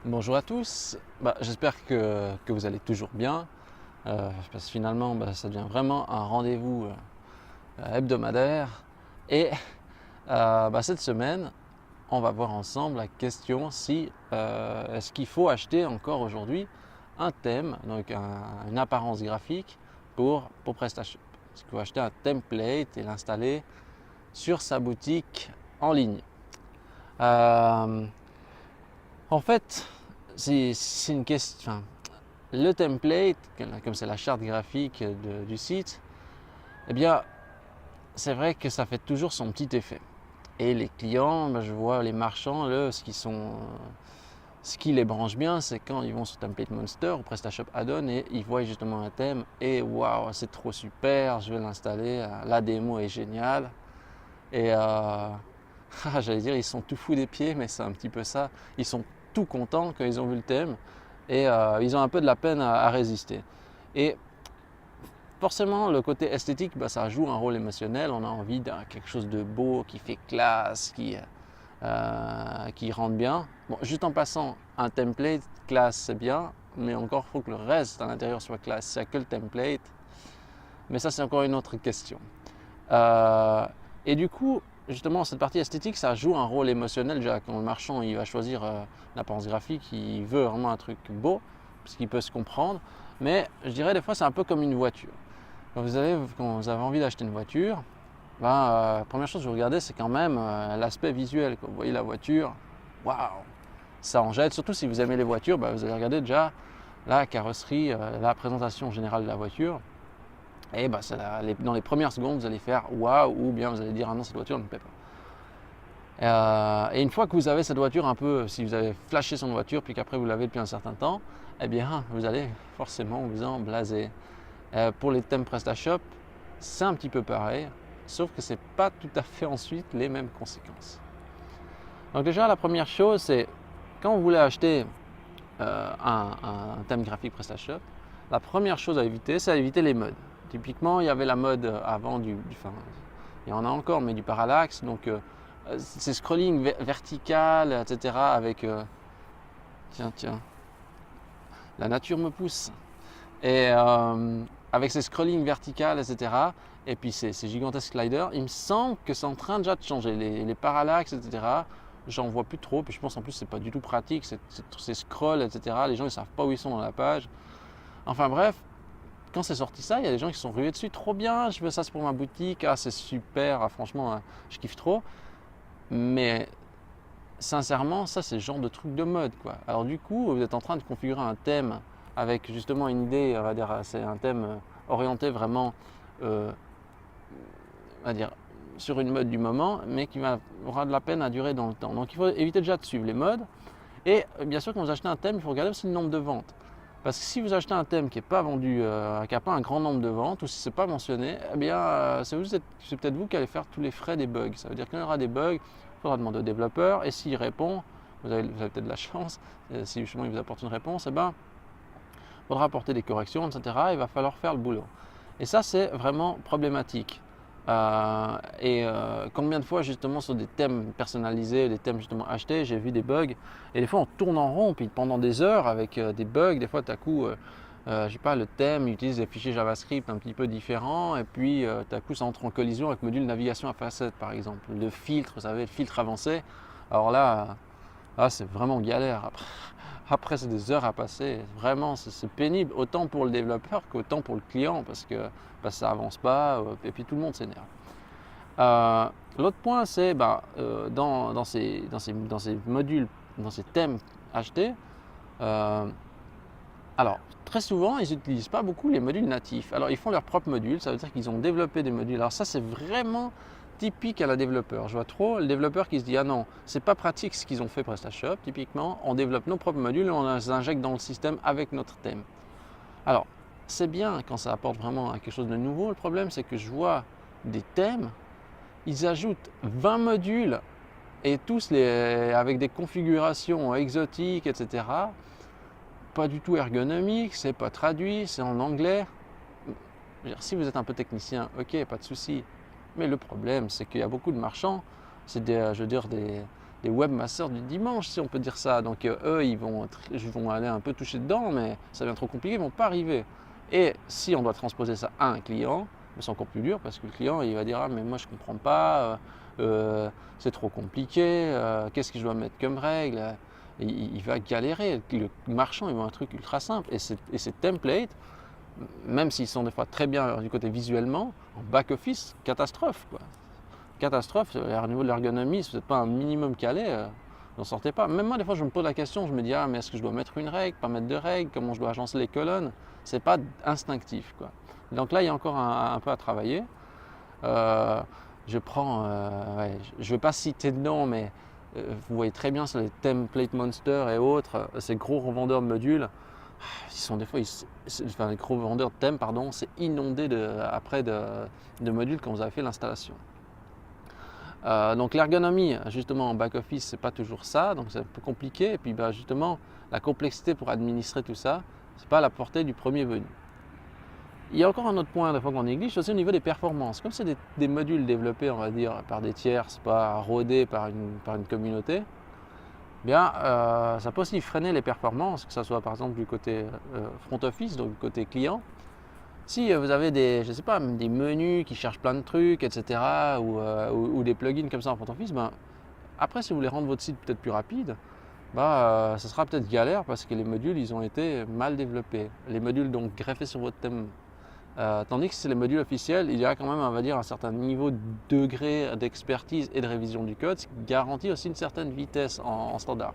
Bonjour à tous. J'espère que vous allez toujours bien. Parce que finalement, ça devient vraiment un rendez-vous hebdomadaire. Et cette semaine, on va voir ensemble la question si est-ce qu'il faut acheter encore aujourd'hui un thème, donc une apparence graphique pour PrestaShop. Est-ce qu'il faut acheter un template et l'installer sur sa boutique en ligne? Euh, En fait, c'est une question. Enfin, le template, comme c'est la charte graphique du site, eh bien, c'est vrai que ça fait toujours son petit effet. Et les clients, je vois les marchands, ce qui les branche bien, c'est quand ils vont sur Template Monster ou PrestaShop Add-on et ils voient justement un thème et waouh, c'est trop super, je vais l'installer. La démo est géniale. Et j'allais dire, ils sont tout fous des pieds, mais c'est un petit peu ça. Ils sont tout contents quand ils ont vu le thème et ils ont un peu de la peine à résister. Et forcément, le côté esthétique, ça joue un rôle émotionnel. On a envie d'un quelque chose de beau, qui fait classe, qui rentre bien. Bon, juste en passant, un template, classe, c'est bien, mais encore, il faut que le reste à l'intérieur soit classe. C'est que le template. Mais ça, c'est encore une autre question. Euh, et du coup, justement, cette partie esthétique, ça joue un rôle émotionnel. Déjà, quand le marchand il va choisir l'apparence graphique, il veut vraiment un truc beau, parce qu'il peut se comprendre. Mais je dirais des fois, c'est un peu comme une voiture. Quand vous avez envie d'acheter une voiture, première chose que vous regardez, c'est quand même l'aspect visuel. Quand vous voyez la voiture, waouh, ça en jette. Surtout si vous aimez les voitures, vous allez regarder déjà la carrosserie, la présentation générale de la voiture. Et dans les premières secondes, vous allez faire waouh, ou bien vous allez dire ah non, cette voiture ne me plaît pas. Et une fois que vous avez cette voiture un peu, si vous avez flashé son voiture, puis qu'après vous l'avez depuis un certain temps, eh bien vous allez forcément vous en blaser. Pour les thèmes PrestaShop, c'est un petit peu pareil, sauf que ce n'est pas tout à fait ensuite les mêmes conséquences. Donc déjà, la première chose, c'est quand vous voulez acheter un thème graphique PrestaShop, la première chose à éviter, c'est à éviter les modes. Typiquement, il y avait la mode avant enfin, il y en a encore, mais du parallaxe. Donc, c'est scrolling vertical, etc. Avec, tiens, la nature me pousse. Et avec ces scrolling vertical, etc. Et puis ces gigantesques sliders, il me semble que c'est en train déjà de changer. Les parallaxes, etc. J'en vois plus trop. Puis je pense en plus c'est pas du tout pratique. Ces scrolls, etc. Les gens ils savent pas où ils sont dans la page. Enfin bref, quand c'est sorti ça, il y a des gens qui sont rués dessus. Trop bien, je veux ça c'est pour ma boutique. Ah c'est super, ah, franchement, je kiffe trop. Mais sincèrement, ça c'est le genre de truc de mode quoi. Alors du coup, vous êtes en train de configurer un thème avec justement une idée, on va dire, c'est un thème orienté vraiment, euh, on va dire, sur une mode du moment, mais aura de la peine à durer dans le temps. Donc il faut éviter déjà de suivre les modes. Et bien sûr, quand vous achetez un thème, il faut regarder aussi le nombre de ventes. Parce que si vous achetez un thème qui n'est pas vendu, qui n'a pas un grand nombre de ventes, ou si ce n'est pas mentionné, eh bien, c'est peut-être vous qui allez faire tous les frais des bugs. Ça veut dire qu'il y aura des bugs, il faudra demander au développeur, et s'il répond, vous avez peut-être de la chance, si justement il vous apporte une réponse, eh ben, il faudra apporter des corrections, etc. Il va falloir faire le boulot. Et ça, c'est vraiment problématique. Combien de fois, justement, sur des thèmes personnalisés, des thèmes justement achetés, j'ai vu des bugs. Et des fois, on tourne en rond, puis pendant des heures avec des bugs. Des fois, tout à coup, je sais pas, le thème utilise des fichiers JavaScript un petit peu différents. Et puis, tout à coup, ça entre en collision avec le module navigation à facettes, par exemple. Le filtre, vous savez, le filtre avancé. Alors là, c'est vraiment galère. Après, c'est des heures à passer. Vraiment, c'est pénible, autant pour le développeur qu'autant pour le client, parce que ça avance pas, et puis tout le monde s'énerve. L'autre point, c'est dans ces modules, dans ces thèmes achetés, euh, alors très souvent, ils n'utilisent pas beaucoup les modules natifs. Alors, ils font leurs propres modules, ça veut dire qu'ils ont développé des modules. Alors ça, c'est vraiment typique à la développeur. Je vois trop le développeur qui se dit ah non, c'est pas pratique ce qu'ils ont fait PrestaShop. Typiquement, on développe nos propres modules et on les injecte dans le système avec notre thème. Alors, c'est bien quand ça apporte vraiment quelque chose de nouveau. Le problème, c'est que je vois des thèmes, ils ajoutent 20 modules et tous avec des configurations exotiques, etc. Pas du tout ergonomique, c'est pas traduit, c'est en anglais. Si vous êtes un peu technicien, ok, pas de souci. Mais le problème, c'est qu'il y a beaucoup de marchands, c'est des webmasters du dimanche, si on peut dire ça. Donc eux, ils vont aller un peu toucher dedans, mais ça devient trop compliqué, ils ne vont pas arriver. Et si on doit transposer ça à un client, c'est encore plus dur parce que le client, il va dire « Ah, mais moi, je ne comprends pas, c'est trop compliqué, qu'est-ce que je dois mettre comme règle ?» Il va galérer. Le marchand, il veut un truc ultra simple. Et ces templates, même s'ils sont des fois très bien du côté visuellement, en back-office, catastrophe, quoi. Catastrophe, au niveau de l'ergonomie, si vous n'êtes pas un minimum calé, vous n'en sortez pas. Même moi, des fois, je me pose la question, je me dis, ah, mais est-ce que je dois mettre une règle, pas mettre de règle, comment je dois agencer les colonnes? C'est pas instinctif, quoi. Donc là, il y a encore un peu à travailler. Je prends, je ne vais pas citer de nom, mais vous voyez très bien sur les Template Monster et autres, ces gros revendeurs de modules, ils sont des fois, les gros vendeurs de thèmes, pardon, c'est inondé de modules quand vous avez fait l'installation. Donc l'ergonomie, justement, en back-office, c'est pas toujours ça, donc c'est un peu compliqué. Et puis justement, la complexité pour administrer tout ça, c'est pas à la portée du premier venu. Il y a encore un autre point des fois qu'on néglige, c'est aussi au niveau des performances. Comme c'est des modules développés, on va dire, par des tiers, c'est pas rodé par une communauté, bien, ça peut aussi freiner les performances, que ce soit par exemple du côté front office, donc du côté client. Si vous avez je sais pas, des menus qui cherchent plein de trucs, etc., ou des plugins comme ça en front office, ben, après, si vous voulez rendre votre site peut-être plus rapide, ça sera peut-être galère parce que les modules, ils ont été mal développés. Les modules donc greffés sur votre thème. Tandis que si c'est les modules officiels, il y a quand même, on va dire, un certain niveau de degré d'expertise et de révision du code, ce qui garantit aussi une certaine vitesse en standard.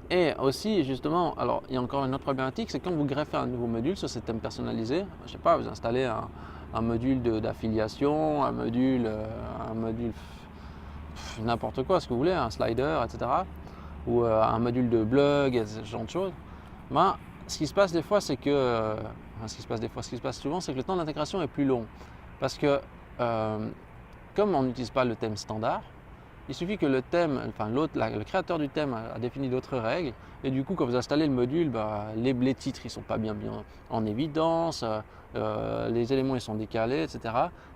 Et aussi, justement, alors il y a encore une autre problématique, c'est quand vous greffez un nouveau module sur ces thèmes personnalisés, je ne sais pas, vous installez un module d'affiliation, un module n'importe quoi, ce que vous voulez, un slider, etc., ou un module de blog, et ce genre de choses. Ce qui se passe des fois, c'est que, ce qui se passe souvent, c'est que le temps d'intégration est plus long. Parce que, comme on n'utilise pas le thème standard, il suffit que le thème, enfin le créateur du thème a défini d'autres règles, et du coup, quand vous installez le module, les titres ils sont pas bien en évidence, les éléments ils sont décalés, etc.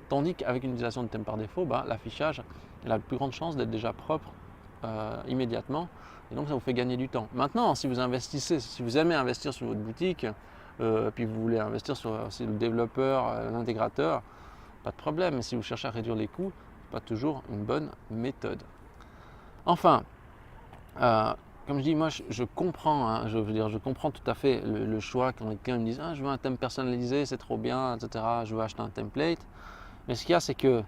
Tandis qu'avec une utilisation de thème par défaut, l'affichage a la plus grande chance d'être déjà propre immédiatement, et donc ça vous fait gagner du temps. Maintenant, si vous investissez, si vous aimez investir sur votre boutique, puis vous voulez investir sur le développeur, l'intégrateur, pas de problème. Mais si vous cherchez à réduire les coûts, pas toujours une bonne méthode. Enfin, comme je dis, moi je comprends, hein, je comprends tout à fait le choix quand quelqu'un me dit ah, je veux un thème personnalisé, c'est trop bien, etc. Je veux acheter un template. Mais ce qu'il y a, c'est que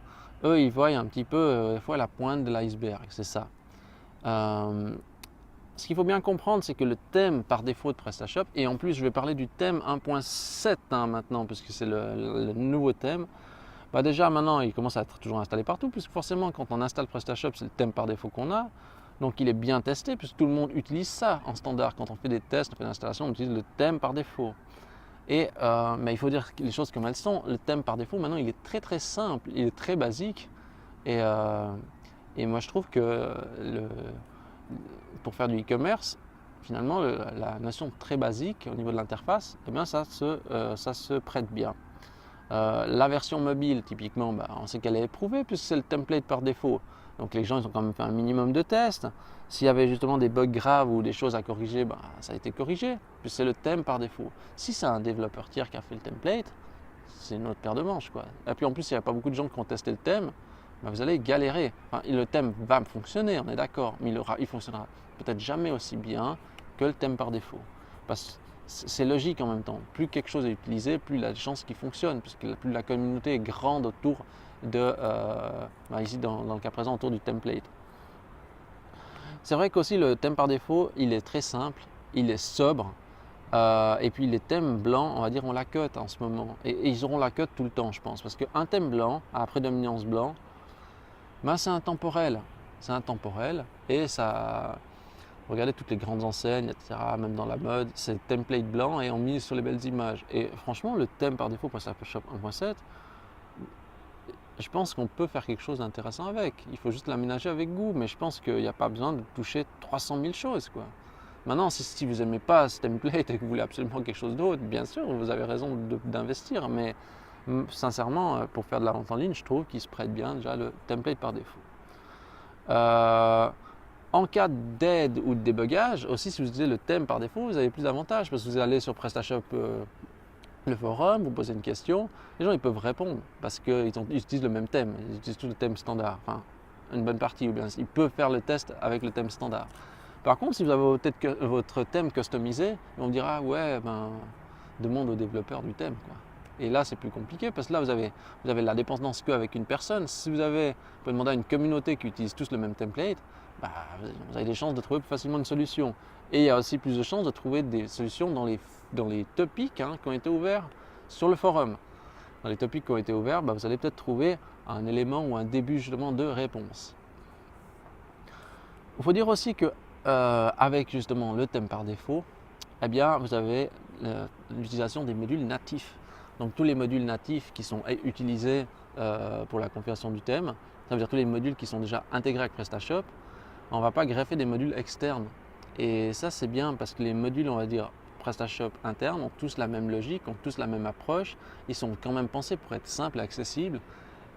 eux, ils voient un petit peu des fois la pointe de l'iceberg, c'est ça. Ce qu'il faut bien comprendre, c'est que le thème par défaut de PrestaShop, et en plus je vais parler du thème 1.7 maintenant, puisque c'est le nouveau thème. Déjà maintenant, il commence à être toujours installé partout, puisque forcément, quand on installe PrestaShop, c'est le thème par défaut qu'on a. Donc il est bien testé, puisque tout le monde utilise ça en standard. Quand on fait des tests, on fait l'installation, on utilise le thème par défaut. Mais il faut dire les choses comme elles sont. Le thème par défaut, maintenant, il est très très simple, il est très basique. Et moi, je trouve que pour faire du e-commerce, finalement, la notion très basique au niveau de l'interface, eh bien, ça se prête bien. La version mobile, typiquement, on sait qu'elle est éprouvée puisque c'est le template par défaut. Donc les gens ils ont quand même fait un minimum de tests. S'il y avait justement des bugs graves ou des choses à corriger, ça a été corrigé, puisque c'est le thème par défaut. Si c'est un développeur tiers qui a fait le template, c'est une autre paire de manches, quoi. Et puis en plus, il n'y a pas beaucoup de gens qui ont testé le thème, vous allez galérer. Enfin, le thème va fonctionner, on est d'accord, mais il fonctionnera peut-être jamais aussi bien que le thème par défaut. Parce que c'est logique en même temps. Plus quelque chose est utilisé, plus il y a de chances qu'il fonctionne, puisque plus la communauté est grande autour de, ici dans le cas présent, autour du template. C'est vrai qu'aussi le thème par défaut, il est très simple, il est sobre, et puis les thèmes blancs, on va dire, on la cote en ce moment. Et ils auront la cote tout le temps, je pense, parce qu'un thème blanc, à prédominance blanc, c'est intemporel. C'est intemporel, et ça... Regardez toutes les grandes enseignes, etc., même dans la mode, c'est template blanc et on mise sur les belles images. Et franchement, le thème par défaut PrestaShop 1.7, je pense qu'on peut faire quelque chose d'intéressant avec. Il faut juste l'aménager avec goût, mais je pense qu'il n'y a pas besoin de toucher 300 000 choses, quoi. Maintenant, si vous n'aimez pas ce template et que vous voulez absolument quelque chose d'autre, bien sûr, vous avez raison d'investir, mais sincèrement, pour faire de la vente en ligne, je trouve qu'il se prête bien déjà le template par défaut. En cas d'aide ou de débugage, aussi si vous utilisez le thème par défaut, vous avez plus d'avantages parce que vous allez sur PrestaShop, le forum, vous posez une question, les gens ils peuvent répondre parce qu'ils utilisent le même thème, ils utilisent tout le thème standard, enfin une bonne partie, ou bien ils peuvent faire le test avec le thème standard. Par contre, si vous avez votre thème customisé, on dira ouais, ben, demande au développeur du thème, quoi. Et là, c'est plus compliqué parce que là, vous avez la dépendance qu'avec une personne. Si vous pouvez demander à une communauté qui utilise tous le même template, bah, vous avez des chances de trouver plus facilement une solution. Et il y a aussi plus de chances de trouver des solutions dans les topics qui ont été ouverts sur le forum. Dans les topics qui ont été ouverts, bah, vous allez peut-être trouver un élément ou un début justement de réponse. Il faut dire aussi que avec justement le thème par défaut, eh bien, vous avez l'utilisation des modules natifs. Donc tous les modules natifs qui sont utilisés pour la configuration du thème, ça veut dire tous les modules qui sont déjà intégrés avec PrestaShop, on ne va pas greffer des modules externes. Et ça c'est bien parce que les modules, on va dire, PrestaShop internes ont tous la même logique, ont tous la même approche, ils sont quand même pensés pour être simples et accessibles.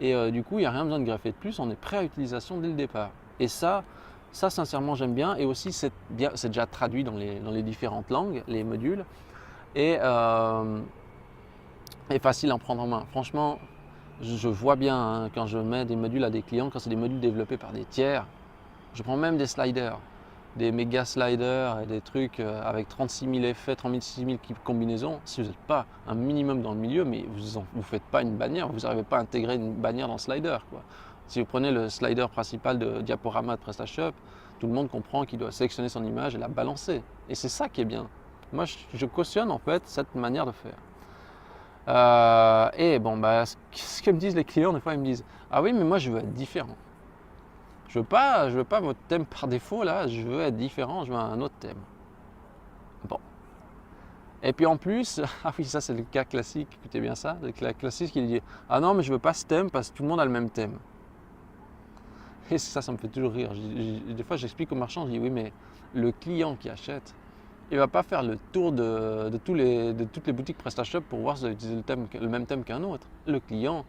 Et du coup, il n'y a rien besoin de greffer de plus, on est prêt à utilisation dès le départ. Et ça sincèrement j'aime bien, et aussi c'est déjà traduit dans les différentes langues, les modules, et facile à en prendre en main. Franchement, je vois bien quand je mets des modules à des clients, quand c'est des modules développés par des tiers, je prends même des sliders, des méga sliders et des trucs avec 36 000 effets, 36 000 combinaisons. Si vous n'êtes pas un minimum dans le milieu, mais vous ne faites pas une bannière, vous n'arrivez pas à intégrer une bannière dans le slider, quoi. Si vous prenez le slider principal de diaporama de PrestaShop, tout le monde comprend qu'il doit sélectionner son image et la balancer. Et c'est ça qui est bien. Moi, je cautionne en fait cette manière de faire. Et bon, bah, ce que me disent les clients, des fois, ils me disent « Ah oui, mais moi, je veux être différent. Je veux pas votre thème par défaut, là, je veux être différent, je veux un autre thème. » Bon. Et puis en plus, ah oui, ça c'est le cas classique, écoutez bien ça, le cas classique qui dit « Ah non, mais je veux pas ce thème parce que tout le monde a le même thème. » Et ça me fait toujours rire. Des fois, j'explique aux marchands, je dis « Oui, mais le client qui achète, il ne va pas faire le tour de toutes les boutiques PrestaShop pour voir si vous utilisez le même thème qu'un autre. Le client,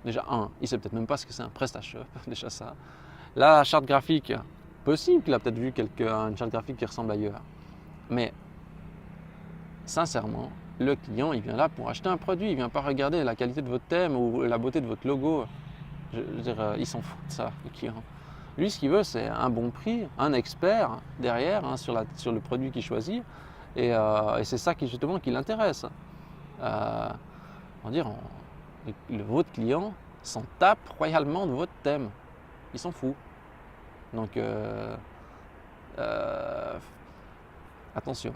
déjà, il ne sait peut-être même pas ce que c'est un PrestaShop, déjà ça. La charte graphique, possible qu'il a peut-être vu une charte graphique qui ressemble ailleurs. Mais, sincèrement, le client, il vient là pour acheter un produit, il ne vient pas regarder la qualité de votre thème ou la beauté de votre logo. Je veux dire, il s'en fout de ça, le client. Lui, ce qu'il veut, c'est un bon prix, un expert derrière sur le produit qu'il choisit. Et c'est ça qui l'intéresse. Votre client s'en tape royalement de votre thème. Il s'en fout. Donc, attention.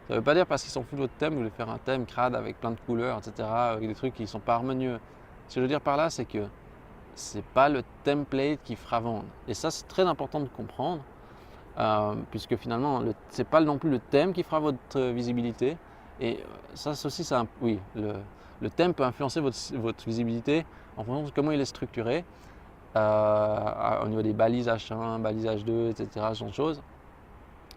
Ça ne veut pas dire parce qu'ils s'en foutent de votre thème, vous voulez faire un thème crade avec plein de couleurs, etc., avec des trucs qui ne sont pas harmonieux. Ce que je veux dire par là, c'est que c'est pas le template qui fera vendre. Et ça, c'est très important de comprendre, puisque finalement, c'est pas non plus le thème qui fera votre visibilité. Et ça aussi, oui, le thème peut influencer votre visibilité en fonction de comment il est structuré, au niveau des balises H1, balises H2, etc., ce genre de choses.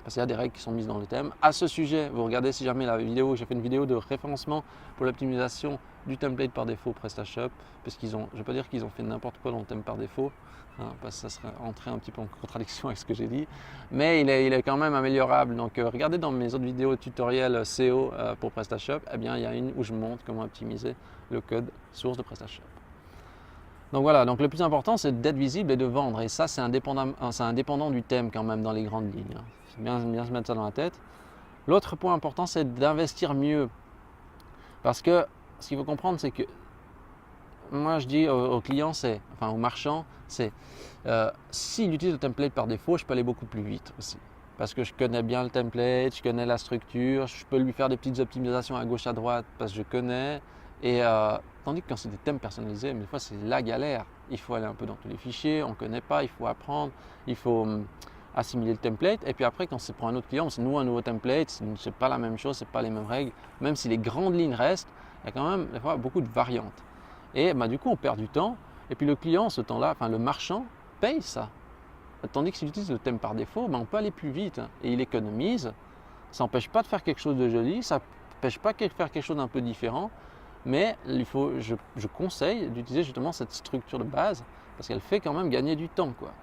Parce qu'il y a des règles qui sont mises dans le thème. À ce sujet, vous regardez si jamais la vidéo, j'ai fait une vidéo de référencement pour l'optimisation du template par défaut PrestaShop, parce je ne vais pas dire qu'ils ont fait n'importe quoi dans le thème par défaut, parce que ça serait entrer un petit peu en contradiction avec ce que j'ai dit, mais il est quand même améliorable. Donc regardez dans mes autres vidéos tutoriels SEO pour PrestaShop, eh bien il y a une où je montre comment optimiser le code source de PrestaShop. Donc voilà, donc le plus important c'est d'être visible et de vendre, et ça c'est indépendant du thème quand même dans les grandes lignes. C'est bien se mettre ça dans la tête. L'autre point important c'est d'investir mieux, parce que ce qu'il faut comprendre c'est que moi je dis aux clients, aux marchands, c'est s'il utilise le template par défaut, je peux aller beaucoup plus vite aussi. Parce que je connais bien le template, je connais la structure, je peux lui faire des petites optimisations à gauche à droite parce que je connais. Et tandis que quand c'est des thèmes personnalisés, mais des fois c'est la galère. Il faut aller un peu dans tous les fichiers, on ne connaît pas, il faut apprendre, il faut assimiler le template. Et puis après, quand c'est pour un autre client, c'est un nouveau template, c'est pas la même chose, c'est pas les mêmes règles. Même si les grandes lignes restent, il y a quand même des fois beaucoup de variantes. Et du coup, on perd du temps. Et puis le client, ce temps-là, le marchand, paye ça. Tandis que s'il utilise le thème par défaut, on peut aller plus vite et il économise. Ça n'empêche pas de faire quelque chose de joli, ça n'empêche pas de faire quelque chose d'un peu différent. Mais je conseille d'utiliser justement cette structure de base parce qu'elle fait quand même gagner du temps, quoi.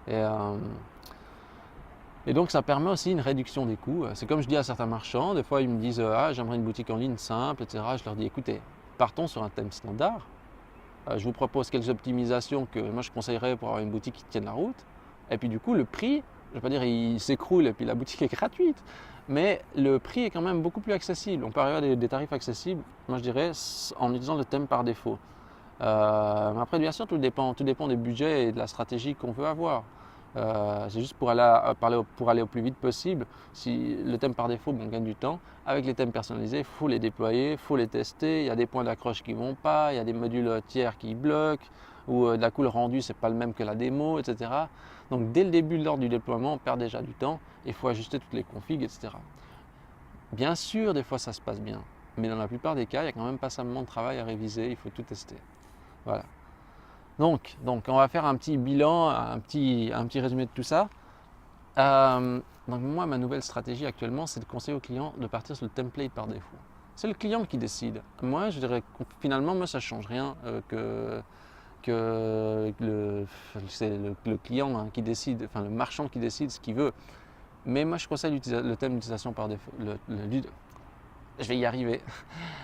Et donc ça permet aussi une réduction des coûts. C'est comme je dis à certains marchands, des fois ils me disent ah, j'aimerais une boutique en ligne simple, etc. Je leur dis écoutez, partons sur un thème standard. Je vous propose quelques optimisations que moi je conseillerais pour avoir une boutique qui tienne la route. Et puis du coup le prix, je ne vais pas dire il s'écroule et puis la boutique est gratuite, mais le prix est quand même beaucoup plus accessible. On peut arriver à des tarifs accessibles, moi je dirais, en utilisant le thème par défaut. Mais après bien sûr tout dépend des budgets et de la stratégie qu'on veut avoir. C'est juste pour aller au plus vite possible. Si le thème par défaut, on gagne du temps. Avec les thèmes personnalisés, il faut les déployer, il faut les tester. Il y a des points d'accroche qui ne vont pas, il y a des modules tiers qui bloquent, ou d'un coup le rendu c'est pas le même que la démo, etc. Donc dès le début, lors du déploiement, on perd déjà du temps. Il faut ajuster toutes les configs, etc. Bien sûr, des fois ça se passe bien, mais dans la plupart des cas, il y a quand même pas seulement de travail à réviser, il faut tout tester. Voilà. Donc, on va faire un petit bilan, un petit résumé de tout ça. Donc moi, ma nouvelle stratégie actuellement, c'est de conseiller aux clients de partir sur le template par défaut. C'est le client qui décide. Moi, je dirais que finalement, moi, ça ne change rien c'est le client qui décide, enfin le marchand qui décide ce qu'il veut. Mais moi, je conseille le thème d'utilisation par défaut. Je vais y arriver.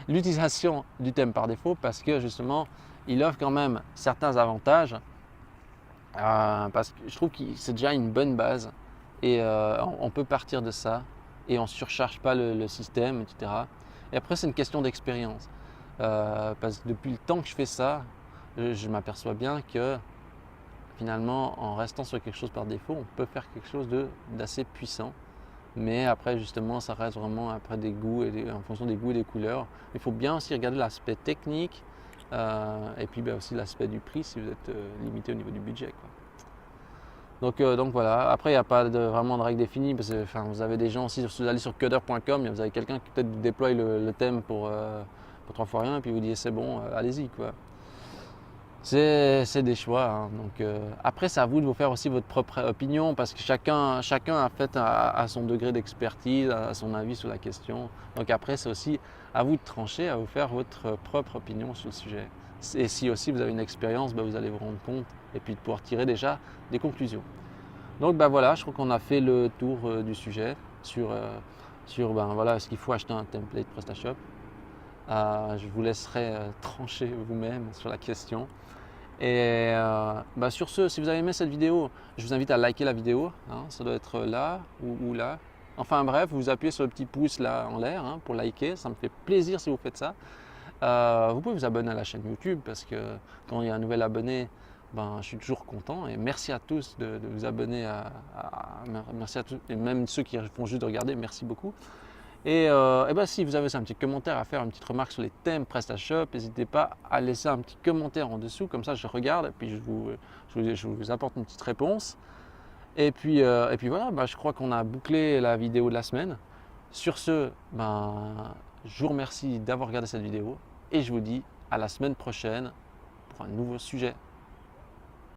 L'utilisation du thème par défaut parce que justement, il offre quand même certains avantages parce que je trouve que c'est déjà une bonne base et on peut partir de ça et on ne surcharge pas le système, etc. Et après, c'est une question d'expérience parce que depuis le temps que je fais ça, je m'aperçois bien que finalement, en restant sur quelque chose par défaut, on peut faire quelque chose d'assez puissant. Mais après, justement, ça reste vraiment après des goûts en fonction des goûts et des couleurs. Il faut bien aussi regarder l'aspect technique et puis aussi l'aspect du prix si vous êtes limité au niveau du budget, quoi. Donc voilà, après il n'y a pas vraiment de règle définie parce que vous avez des gens aussi, si vous allez sur coder.com, vous avez quelqu'un qui peut-être déploie le thème pour 3 fois rien et puis vous dites c'est bon, allez-y, quoi. C'est des choix, hein. Donc, après, c'est à vous de vous faire aussi votre propre opinion parce que chacun a fait à son degré d'expertise, à son avis sur la question. Donc après, c'est aussi à vous de trancher, à vous faire votre propre opinion sur le sujet. Et si aussi vous avez une expérience, vous allez vous rendre compte et puis de pouvoir tirer déjà des conclusions. Donc voilà, je crois qu'on a fait le tour du sujet sur voilà, est-ce qu'il faut acheter un template PrestaShop. Je vous laisserai trancher vous-même sur la question. Et sur ce, si vous avez aimé cette vidéo, je vous invite à liker la vidéo, hein, ça doit être là ou là. Enfin bref, vous appuyez sur le petit pouce là en l'air pour liker, ça me fait plaisir si vous faites ça. Vous pouvez vous abonner à la chaîne YouTube parce que quand il y a un nouvel abonné, je suis toujours content. Et merci à tous de vous abonner, merci à tous, et même ceux qui font juste de regarder, merci beaucoup. Et si vous avez un petit commentaire à faire, une petite remarque sur les thèmes PrestaShop, n'hésitez pas à laisser un petit commentaire en dessous, comme ça je regarde et puis je vous apporte une petite réponse. Et puis voilà, je crois qu'on a bouclé la vidéo de la semaine. Sur ce, je vous remercie d'avoir regardé cette vidéo et je vous dis à la semaine prochaine pour un nouveau sujet.